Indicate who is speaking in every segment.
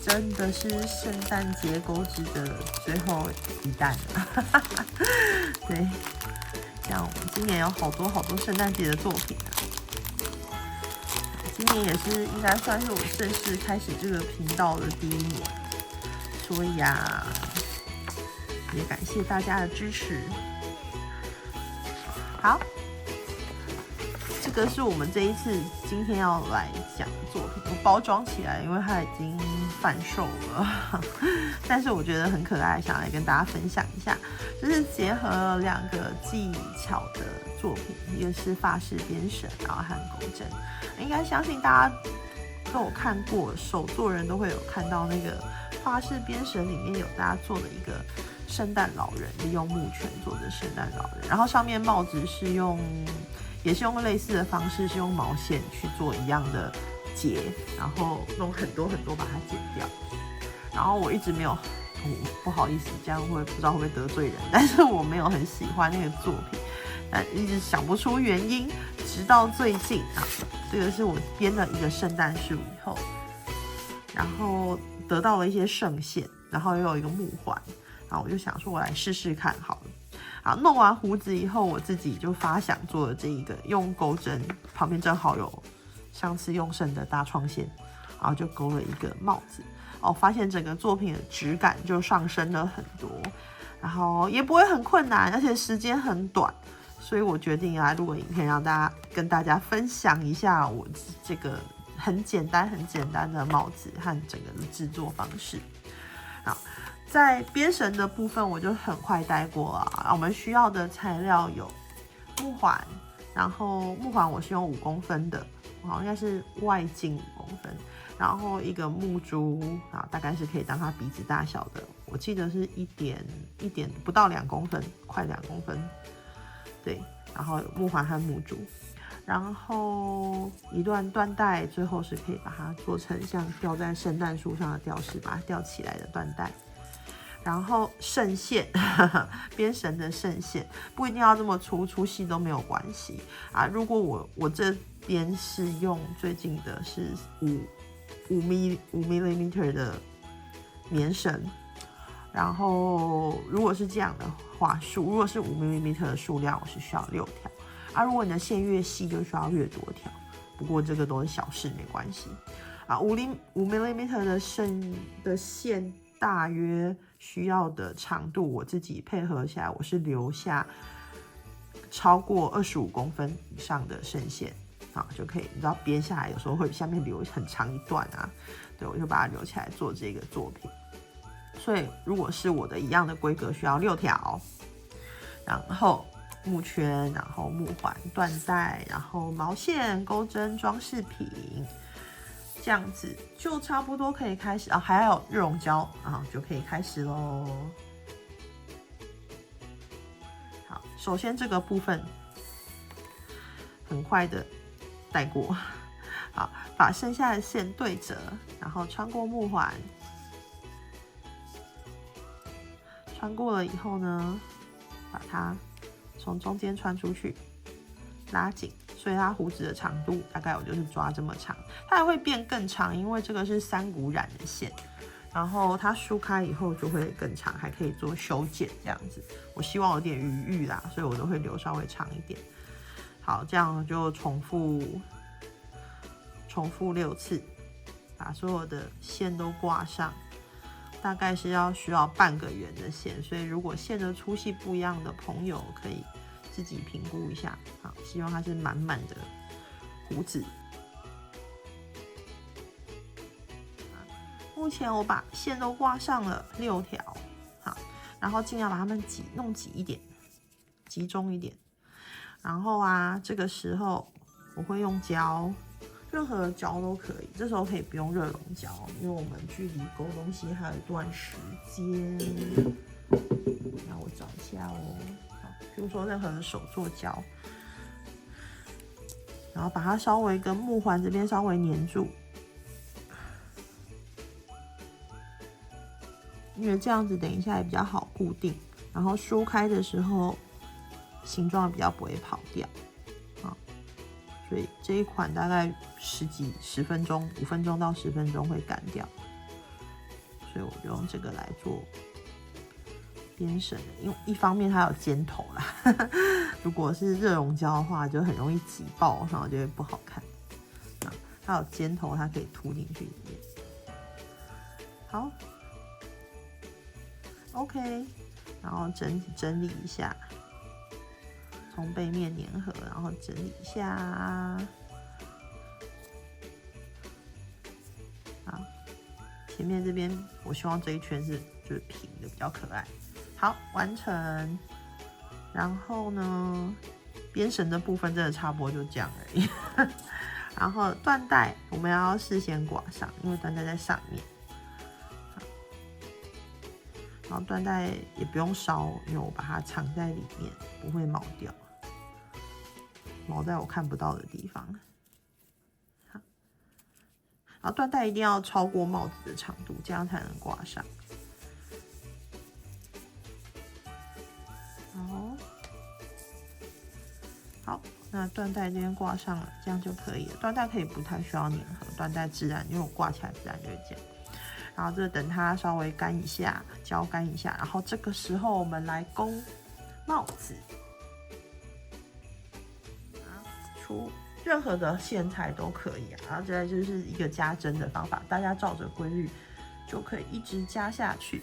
Speaker 1: 真的是圣诞节钩织的最后一弹了。对，像我们今年有好多圣诞节的作品啊。今年也是应该算是我正式开始这个频道的第1年，所以啊，也感谢大家的支持。好，这个是我们这一次今天要来讲的作品，我包装起来，因为它已经贩售了，但是我觉得很可爱，想来跟大家分享一下。就是结合了2个技巧的作品，一个是法式编绳，然后和钩针。应该相信大家都有看过，手作人都会有看到那个法式编绳里面有大家做的一个圣诞老人，利用木圈做的圣诞老人，然后上面帽子是也是用类似的方式，是用毛线去做一样的结，然后弄很多把它剪掉。然后我一直没有，不好意思，这样不知道会不会得罪人，但是我没有很喜欢那个作品，但一直想不出原因，直到最近啊，这个是我编了一个圣诞树以后，然后得到了一些圣线，然后又有一个木环，然后我就想说我来试试看好了。好，弄完胡子以后，我自己就发想做了这一个，用钩针旁边正好有上次用剩的大创线，然后就勾了一个帽子。发现整个作品的质感就上升了很多，然后也不会很困难，而且时间很短，所以我决定来录个影片，跟大家分享一下我这个很简单的帽子和整个的制作方式。好，在编绳的部分我就很快带过了。我们需要的材料有木环，然后木环我是用5公分的，好，应该是外径5公分。然后一个木珠啊，大概是可以当它鼻子大小的，我记得是一点不到2公分，快2公分，对。然后有木环和木珠，然后一段缎带，最后是可以把它做成像吊在圣诞树上的吊饰，把它吊起来的缎带。然后圣线，编绳的圣线不一定要这么粗，粗细都没有关系啊。如果我这边是用最近的是5 mm 的棉绳，然后如果是这样的话，如果是5 mm 的数量，我是需要6条啊。如果你的线越细，就需要越多条。不过这个都是小事，没关系啊。5 mm 的线大约需要的长度，我自己配合起来，我是留下超过25公分以上的圣线。好，就可以，你知道编下来有时候会下面留很长一段啊，对，我就把它留起来做这个作品。所以如果是我的一样的规格，需要6条，然后木圈，然后木环、缎带，然后毛线、钩针、装饰品，这样子就差不多可以开始啊。还有热熔胶啊，就可以开始咯。好，首先这个部分很快的带过，好，把剩下的线对折，然后穿过木环，穿过了以后呢，把它从中间穿出去，拉紧，所以它胡子的长度大概我就是抓这么长，它还会变更长，因为这个是3股染的线，然后它梳开以后就会更长，还可以做修剪这样子。我希望有点余裕啦，所以我都会留稍微长一点。好，这样就重复6次，把所有的线都挂上。大概是需要半个圆的线，所以如果线的粗细不一样的朋友，可以自己评估一下。好，希望它是满满的胡子。目前我把线都挂上了6条，好，然后尽量把它们弄挤一点，集中一点。然后啊，这个时候我会用胶，任何的胶都可以。这时候可以不用热熔胶，因为我们距离勾东西还有一段时间。让我找一下哦。好，比如说任何的手做胶，然后把它稍微跟木环这边稍微粘住，因为这样子等一下也比较好固定。然后梳开的时候，形状比较不会跑掉。所以这一款大概10分钟，5分钟到10分钟会干掉。所以我就用这个来做编绳的，因为一方面它有尖头啦，如果是热熔胶的话，就很容易挤爆，然后就会不好看。它有尖头，它可以凸进去里面。好 ，OK， 然后整理一下，从背面粘合，然后整理一下。好，前面这边我希望这一圈就是平的，比较可爱。好，完成。然后呢，编绳的部分真的差不多就这样而已。然后缎带我们要事先挂上，因为缎带在上面。然后缎带也不用烧，因为我把它藏在里面，不会毛掉，毛在我看不到的地方。好，然后缎带一定要超过帽子的长度，这样才能挂上。好，那缎带这边挂上了，这样就可以了。缎带可以不太需要粘合，缎带自然，因为我挂起来自然就会这样。然后这等它稍微干一下，浇干一下，然后这个时候我们来攻帽子。出任何的线材都可以啊，然后这就是一个加针的方法，大家照着规律就可以一直加下去。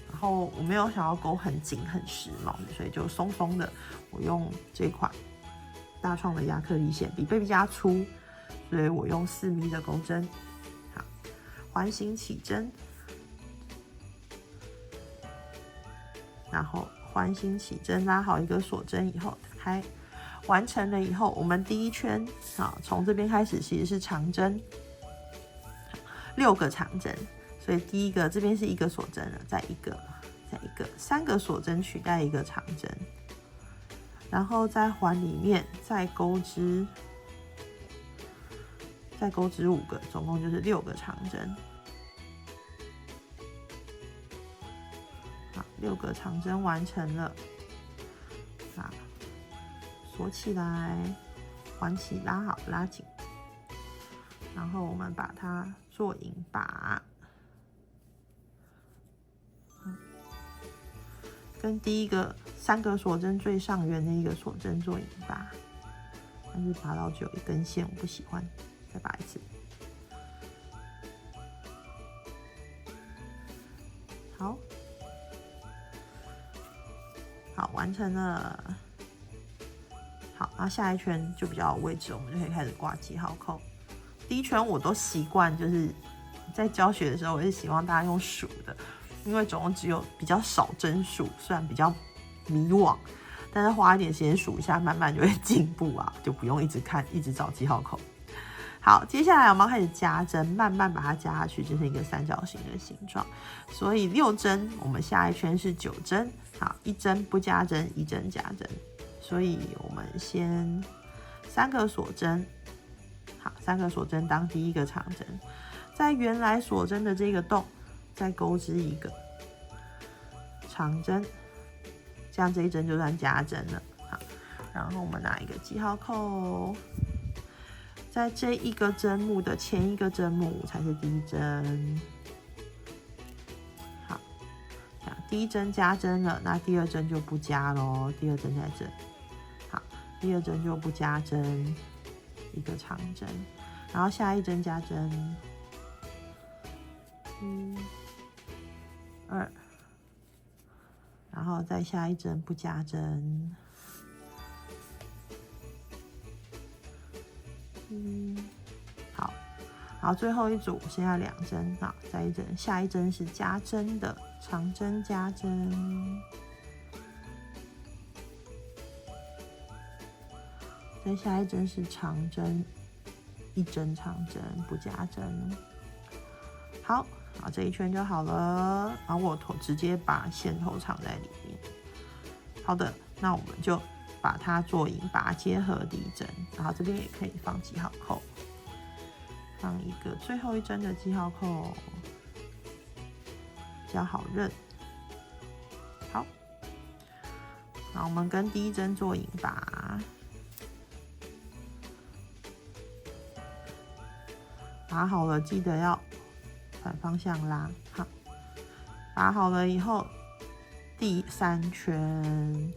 Speaker 1: 然后我没有想要勾很紧很实帽子，所以就松松的。我用这款大创的亚克力线，比 Baby 家粗，所以我用4米的钩针。好，环形起针，然后环形起针，拉好一个锁针以后，打开。完成了以后，我们第一圈啊，从这边开始其实是长针，6个长针。所以第一个这边是1个锁针了，再一个，3个锁针取代1个长针，然后在环里面再钩织5个，总共就是6个长针。好，6个长针完成了，好，锁起来，环起拉好拉紧，然后我们把它做引拔。跟第一个3个锁针最上缘的一个锁针做引拔，但是拔到只有1根线，我不喜欢，再拔一次。好，好，完成了。好，那下一圈就比较有位置，我们就可以开始挂记号扣。第一圈我都习惯，就是在教学的时候，我是希望大家用数的。因为总共只有比较少针数，虽然比较迷惘，但是花一点时间数一下，慢慢就会进步啊，就不用一直看，一直找记号扣。好，接下来我们要开始加针，慢慢把它加下去，就是一个三角形的形状。所以6针，我们下一圈是9针。好，1针不加针，1针加针。所以我们先3个锁针，好，3个锁针当第一个长针，在原来锁针的这个洞。再钩织1个长针，这样这一针就算加针了。好，然后我们拿一个记号扣，在这一个针目的前一个针目才是第一针。好，第一针加针了，那第二针就不加咯。第二针在这，好，第二针就不加针，1个长针，然后下一针加针。2，然后再下一针不加针，好，然后最后一组剩下2针，好，再一针，下一针是加针的长针加针，再下一针是长针，1针长针不加针，好。好，这一圈就好了。然后我直接把线头藏在里面。好的，那我们就把它做引拔结合第一针，然后这边也可以放记号扣，放一个最后一针的记号扣，比较好认。好，然后我们跟第一针做引拔，拔好了记得要反方向拉。好，拉好了以后，第3圈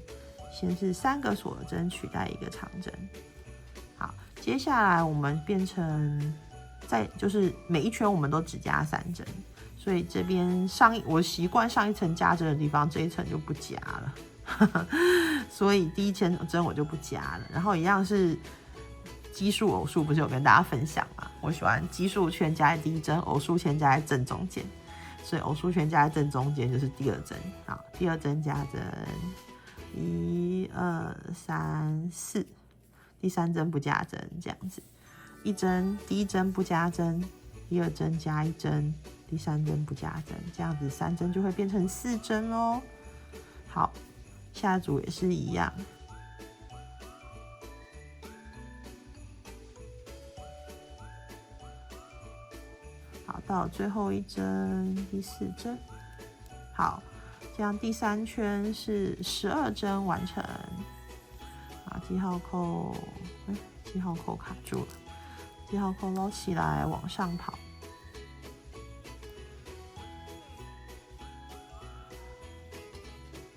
Speaker 1: 先是3个锁针取代1个长针。好，接下来我们变成就是每一圈我们都只加3针，所以这边我习惯上一层加针的地方，这一层就不加了。所以第1圈针我就不加了，然后一样是奇数偶数，不是有跟大家分享吗？我喜欢奇数圈加在第1针，偶数圈加在正中间，所以偶数圈加在正中间就是第2针。好，第2针加针，1、2、3、4，第3针不加针，这样子，第1针不加针，第2针加1针，第3针不加针，这样子3针就会变成4针咯。好。下组也是一样，好，到最后一针，第4针，好，这样第3圈是12针完成。好，记号扣，记号扣卡住了，记号扣捞起来，往上跑。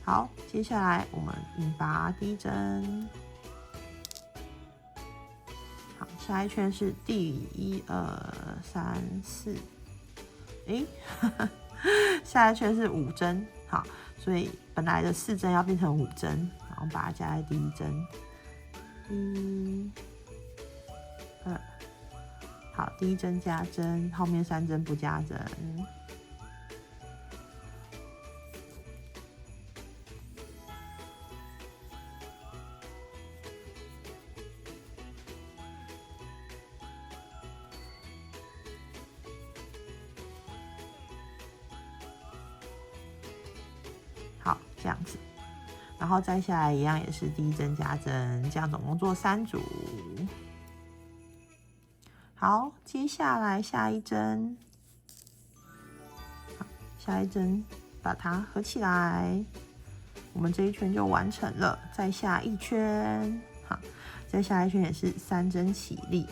Speaker 1: 好，接下来我们引拔第1针。好，下一圈是第1、2、3、4，下一圈是5针。好，所以本来的4针要变成5针，然后把它加在第1针。1、2，好，第1针加针，后面3针不加针。好，这样子，然后再下来一样也是第1针加针，这样总共做3组。好，接下来下一针，好，下一针把它合起来，我们这一圈就完成了。再下一圈，好，再下一圈也是3针起立，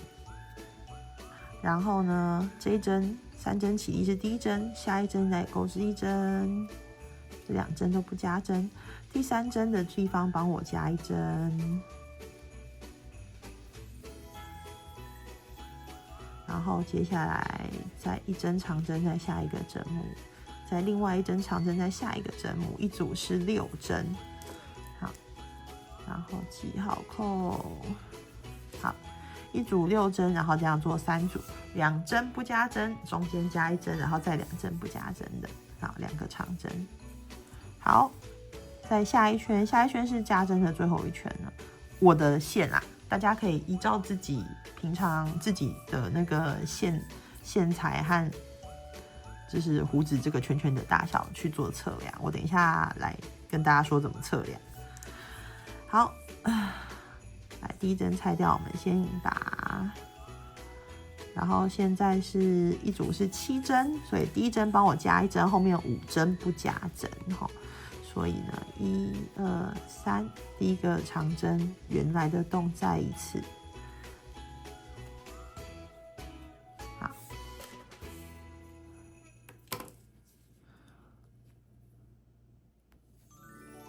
Speaker 1: 然后呢，这一针3针起立是第1针，下一针再钩织1针。这2针都不加针，第3针的地方帮我加1针，然后接下来再1针长针再下一个针目，再另外1针长针再下一个针目，一组是6针。好，然后记号扣，好，一组6针，然后这样做3组，2针不加针，中间加1针，然后再2针不加针的，好，2个长针。好，再下一圈，下一圈是加针的最后一圈了。我的线啊，大家可以依照自己平常自己的那个线材和就是胡子这个圈圈的大小去做测量。我等一下来跟大家说怎么测量。好，来第1针拆掉，我们先引拔。然后现在是一组是7针，所以第1针帮我加1针，后面5针不加针哈。所以呢，1、2、3，第1个长针原来的洞再一次。好，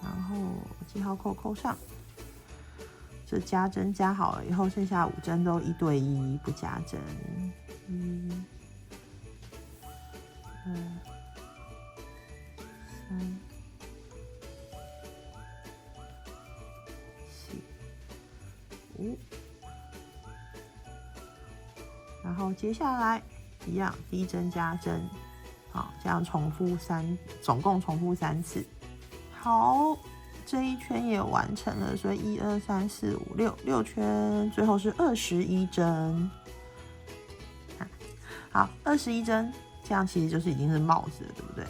Speaker 1: 然后记号扣扣上。这加针加好了以后，剩下5针都1对1，不加针。1、2、3、4、5。然后接下来一样，第1针加针，好，这样总共重复3次。好。这一圈也完成了，所以1、2、3、4、5、6圈，最后是21针。好，21针，这样其实就是已经是帽子了，对不对？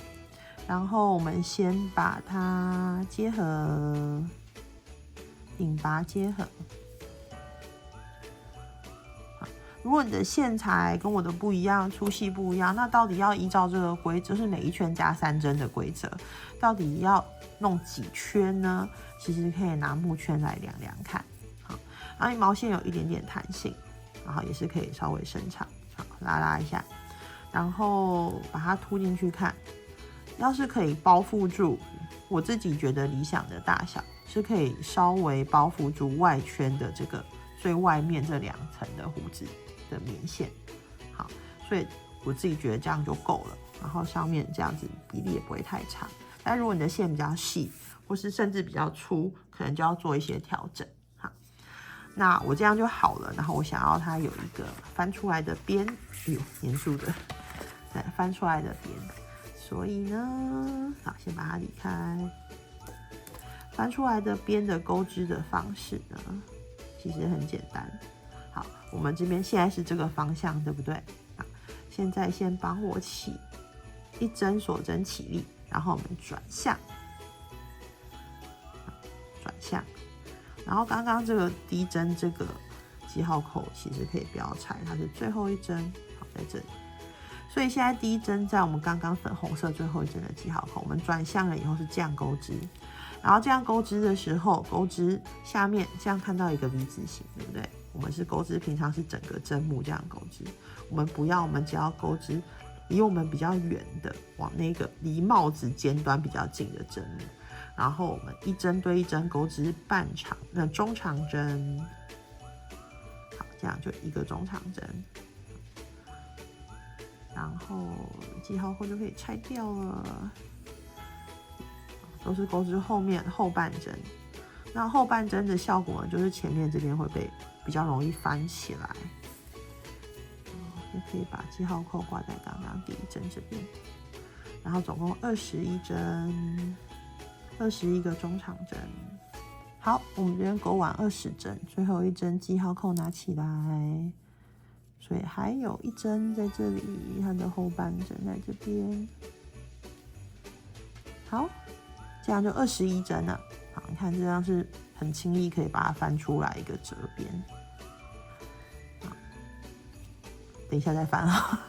Speaker 1: 然后我们先把它结合，引拔结合。如果你的线材跟我的不一样，粗细不一样，那到底要依照这个规则，就是每一圈加3针的规则，到底要弄几圈呢？其实可以拿木圈来量量看。好，然后毛线有一点点弹性，然后也是可以稍微伸长，好，拉一下。然后把它凸进去看，要是可以包覆住，我自己觉得理想的大小是可以稍微包覆住外圈的这个最外面这2层的胡子的棉线。好，所以我自己觉得这样就够了，然后上面这样子比例也不会太长。但如果你的线比较细，或是甚至比较粗，可能就要做一些调整。好，那我这样就好了。然后我想要它有一个翻出来的边，哎呦，严肃的，对，翻出来的边。所以呢，好，先把它理开。翻出来的边的钩织的方式呢，其实很简单。好，我们这边现在是这个方向，对不对？好，现在先帮我起一针锁针起立，然后我们转向，转向。然后刚刚这个第一针这个记号扣其实可以不要拆，它是最后一针，好，在这里。所以现在第一针在我们刚刚粉红色最后一针的记号扣，我们转向了以后是这样钩织，然后这样钩织的时候，钩织下面这样看到一个 V 字形，对不对？我们是钩织，平常是整个针目这样钩织，我们不要，我们只要钩织离我们比较远的，往那个离帽子尖端比较近的针目，然后我们一针对一针钩织半长，中长针，好，这样就一个中长针。然后记号扣就可以拆掉了，都是钩织后面后半针。那后半针的效果呢，就是前面这边会被比较容易翻起来。也可以把记号扣挂在刚刚第一针这边，然后总共21针，21个中长针。好，我们这边钩完20针，最后一针记号扣拿起来。所以还有一针在这里，它的后半针在这边。好，这样就21针了。好，你看这样是很轻易可以把它翻出来一个折边。好，等一下再翻啊，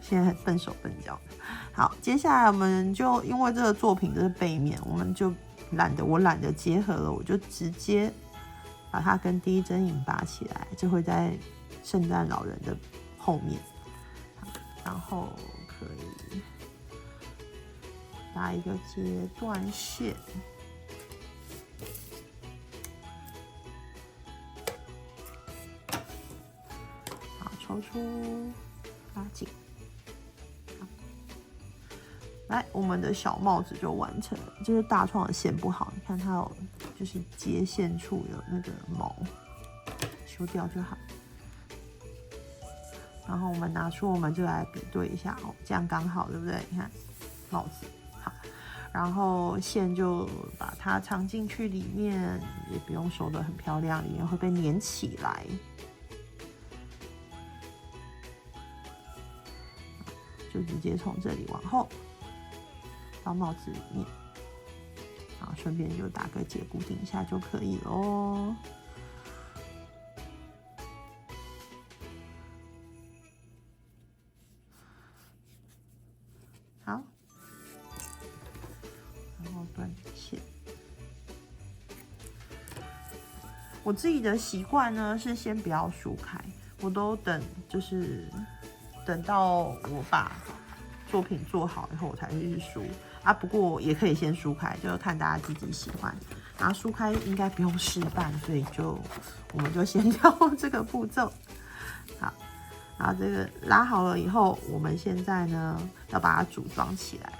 Speaker 1: 现在笨手笨脚的。好，接下来我们就因为这个作品这是背面，我们就我懒得结合了，我就直接把它跟第一针引拔起来，这会在圣诞老人的后面，然后可以打一个阶段线，好，抽出，拉紧，来，我们的小帽子就完成了。就是大创的线不好，你看它有就是接线处有那个毛，修掉就好。然后我们拿出，我们就来比对一下哦，这样刚好，对不对？你看帽子好，然后线就把它藏进去里面，也不用收得很漂亮，里面会被粘起来。就直接从这里往后到帽子里面，然后顺便就打个结固定一下就可以咯。好，然后断线。我自己的习惯呢是先不要梳开，我都等等到我把作品做好以后我才会去梳啊。不过也可以先梳开，就是看大家自己喜欢。然后梳开应该不用示范，所以我们就先跳这个步骤。好。然后这个拉好了以后，我们现在呢要把它组装起来了。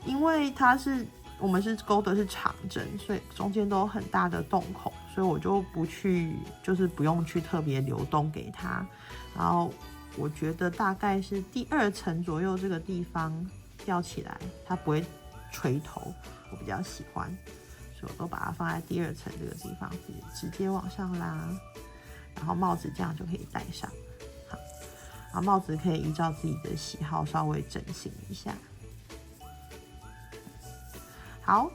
Speaker 1: 因为我们是钩的是长针，所以中间都有很大的洞口，所以我就不用去特别流动给它。然后我觉得大概是第2层左右这个地方吊起来，它不会垂头，我比较喜欢。所以我都把它放在第2层这个地方，直接往上拉，然后帽子这样就可以戴上。好，然后帽子可以依照自己的喜好稍微整形一下。好，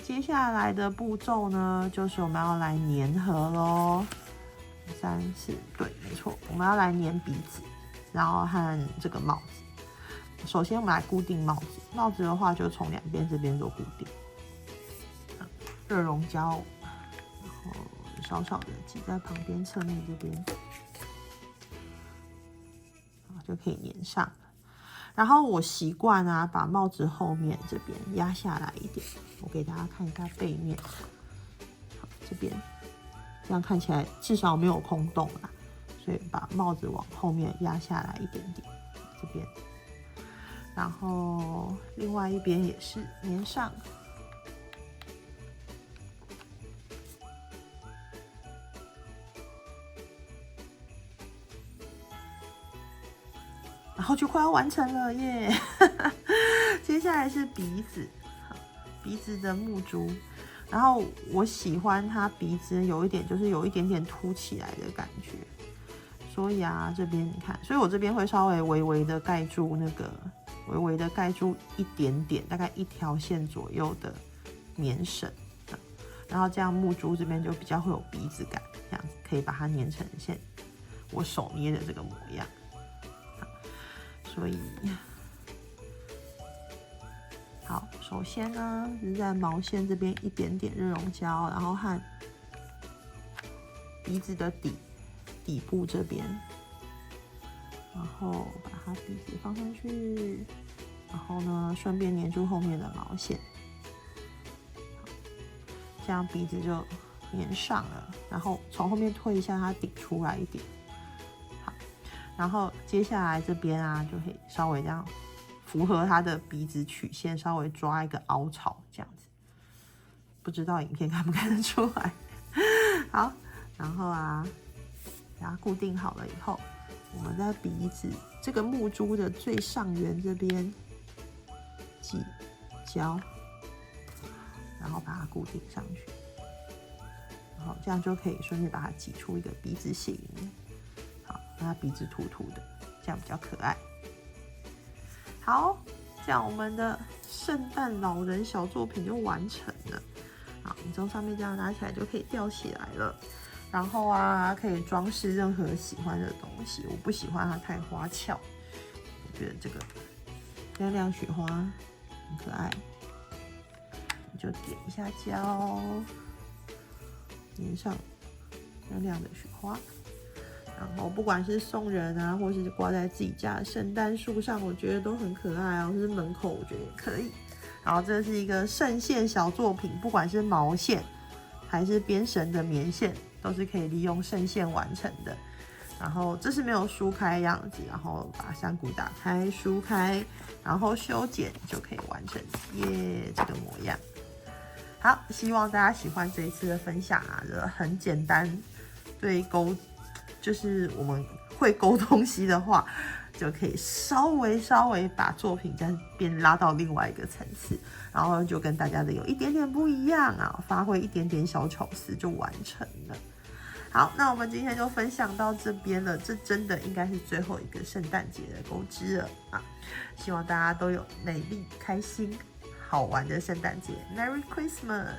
Speaker 1: 接下来的步骤呢，就是我们要来粘合咯。3、4，对，没错，我们要来粘鼻子，然后和这个帽子。首先我们来固定帽子，帽子的话就从2边这边做固定。热熔胶，然后少少的挤在旁边侧面这边，就可以粘上了。然后我习惯啊，把帽子后面这边压下来一点，我给大家看一下背面，好，这边这样看起来至少没有空洞啦，所以把帽子往后面压下来一点点，这边，然后另外一边也是粘上。然后就快要完成了耶！接下来是鼻子，鼻子的木珠。然后我喜欢它鼻子有一点，就是有一点点凸起来的感觉，所以啊，这边你看，所以我这边会稍微微微的盖住那个，微微的盖住一点点，大概1条线左右的棉绳，然后这样木珠这边就比较会有鼻子感，这样子可以把它粘成现我手捏的这个模样。所以，好，首先呢，是在毛线这边一点点热熔胶，然后和鼻子的底部这边，然后把它鼻子放上去，然后呢，顺便粘住后面的毛线，这样鼻子就粘上了，然后从后面推一下，它顶出来一点。然后接下来这边啊，就可以稍微这样符合它的鼻子曲线，稍微抓一个凹槽，这样子。不知道影片看不看得出来？好，然后啊，把它固定好了以后，我们在鼻子这个木珠的最上缘这边挤胶，然后把它固定上去，然后这样就可以顺便把它挤出一个鼻子形。它鼻子凸凸的，这样比较可爱。好，这样我们的圣诞老人小作品就完成了。好，你从上面这样拿起来就可以吊起来了。然后啊，可以装饰任何喜欢的东西。我不喜欢它太花俏，我觉得这个亮亮雪花很可爱。你就点一下胶，粘上亮亮的雪花。然后不管是送人啊，或是挂在自己家的圣诞树上，我觉得都很可爱哦。或是门口，我觉得也可以。然后这是一个圣线小作品，不管是毛线还是编绳的棉线，都是可以利用圣线完成的。然后这是没有梳开样子，然后把山谷打开、梳开，然后修剪就可以完成耶这个模样。好，希望大家喜欢这一次的分享啊，很简单，对就是我们会勾东西的话，就可以稍微把作品再变拉到另外一个层次，然后就跟大家的有一点点不一样啊，发挥一点点小巧思就完成了。好，那我们今天就分享到这边了，这真的应该是最后一个圣诞节的钩织了啊！希望大家都有美丽、开心、好玩的圣诞节 ，Merry Christmas！